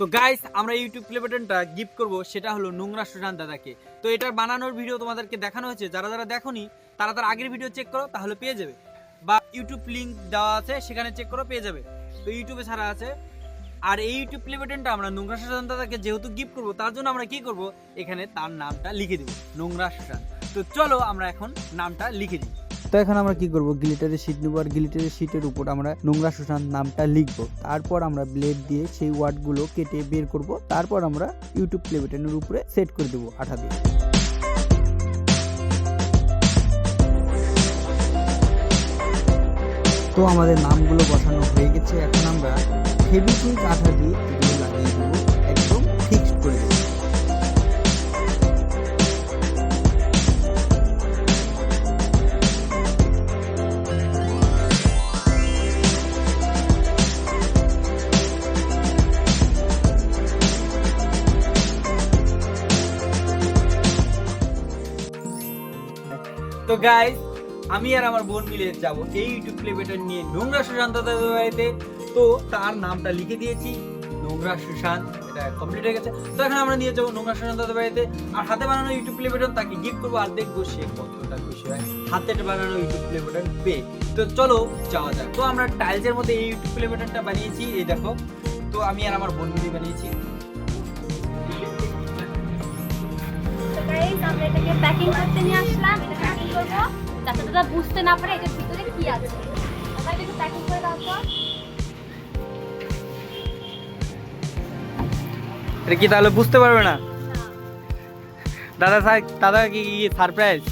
তো গাইস আমরা YouTube play বাটনটা গিফট করব, সেটা হলো নোংরা সুশান্ত দাদাকে। তো এটার বানানোর ভিডিও তোমাদেরকে দেখানো হয়েছে, যারা যারা দেখোনি তারা তার আগের ভিডিও চেক করো, তাহলে পেয়ে যাবে, বা ইউটিউব লিংক দেওয়া আছে সেখানে চেক করো, পেয়ে যাবে। তো ইউটিউবে ছাড়া আছে। আর এই ইউটিউব প্লে বাটনটা আমরা নোংরা সুশান্ত দাদাকে যেহেতু গিফট করব, তার জন্য আমরা কি করব, এখানে তার নামটা লিখে দেব, নোংরা সুশান্ত। তো চলো আমরা এখন নামটা লিখে দিই। তো এখন আমরা কি করব, গ্লিটারের শীট নেব আর গ্লিটারের শীটের উপর আমরা নোংরা সুশান্ত নামটা লিখব। তারপর আমরা ব্লেড দিয়ে সেই ওয়ার্ডগুলো কেটে বের করব। তারপর আমরা ইউটিউব প্লে বাটনের উপরে সেট করে দেব আঠা দিয়ে। তো আমাদের নামগুলো বসানো হয়ে গেছে। এখন আমরা ফেভিকুইক আঠা দিয়ে এগুলো লাগিয়ে দেব, একদম ফিক্সড করে দেব। তো গাইস আমি আর আমার বোন মিলে যাব এই ইউটিউব প্লে বাটন নিয়ে নোংরা সুশান্ত দাদার বাড়িতে। তো তার নামটা লিখে দিয়েছি, নোংরা সুশান্ত, এটা কমপ্লিট হয়ে গেছে। তো এখন আমরা নিয়ে যাবো নোংরা সুশান্ত দাদার বাড়িতে, আর হাতে বানানো ইউটিউব প্লে বাটন তাকে গিফট করবো, আর দেখবো সে কতটা খুশি হয় হাতে বানানো ইউটিউব প্লে বাটন পেয়ে। তো চলো যাওয়া যাক। তো আমরা টাইলসের মধ্যে এই ইউটিউব প্লে বাটনটা বানিয়েছি, এই দেখো। তো আমি আর আমার বোন মিলে বানিয়েছি। আমরা এটাকে প্যাকিং করতে নিয়ে আসলাম। এটা প্যাকিং করব যাতে দাদা বুঝতে না পারে এটার ভিতরে কি আছে। আমরা এটাকে প্যাকিং করে দাও তো। এটা কি তাহলে বুঝতে পারবে না? দাদা দাদা কি সারপ্রাইজ?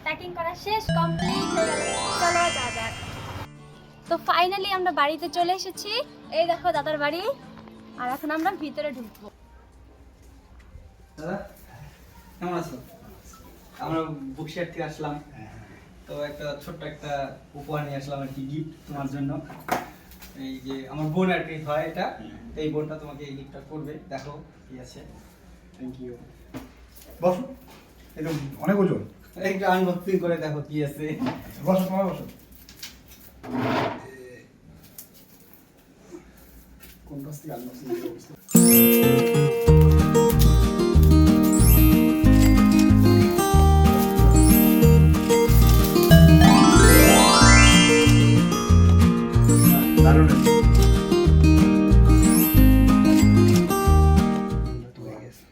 প্যাকিং করা শেষ, কমপ্লিট হয়ে গেল। চলো যাওয়া যাক। তো ফাইনালি আমরা বাড়িতে চলে এসেছি। এই দেখো দাদার বাড়ি। আর এখন আমরা ভিতরে ঢুকবো। দাদা কেমন আছো? আমরা বুকশেয়ার থেকে আসলাম, তো একটা ছোট্ট একটা উপহার নিয়ে আসলাম আর কি, গিফট তোমার জন্য। এই যে আমার বোন আর কি হয় এটা, এই বোনটা তোমাকে এই গিফটটা করবে। দেখো কি আছে। Thank you. বসো, এটা অনেক ওজন। একটু আনবক্সিং করে দেখো কি আছে। বসো, তোমার বসো। কোন কাছ থেকে আনবক্সিং করবো? দারুণ।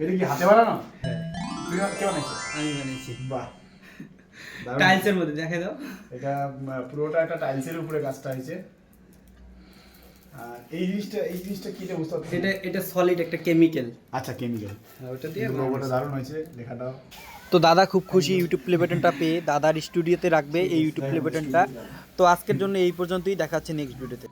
এটা কি হাতে বানানো? হ্যাঁ, তুই কে বানাইছিস? আমি বানিয়েছি। বাহ, টাইলসের মধ্যে দেখে দাও। এটা পুরোটা একটা টাইলসের উপরে কাজটা হয়েছে। আর এই জিনিসটা কি এটা বুঝতে পারছি? এটা সলিড একটা কেমিক্যাল। আচ্ছা, কেমিক্যাল। ওটা দিয়ে লোগোটা দারুণ হয়েছে, লেখাটাও। তো দাদা খুব খুশি ইউটিউব প্লে বাটনটা পেয়ে। দাদার স্টুডিওতে রাখবে এই ইউটিউব প্লে বাটনটা। তো আজকের জন্য এই পর্যন্তই, দেখাচ্ছে নেক্সট ভিডিওতে।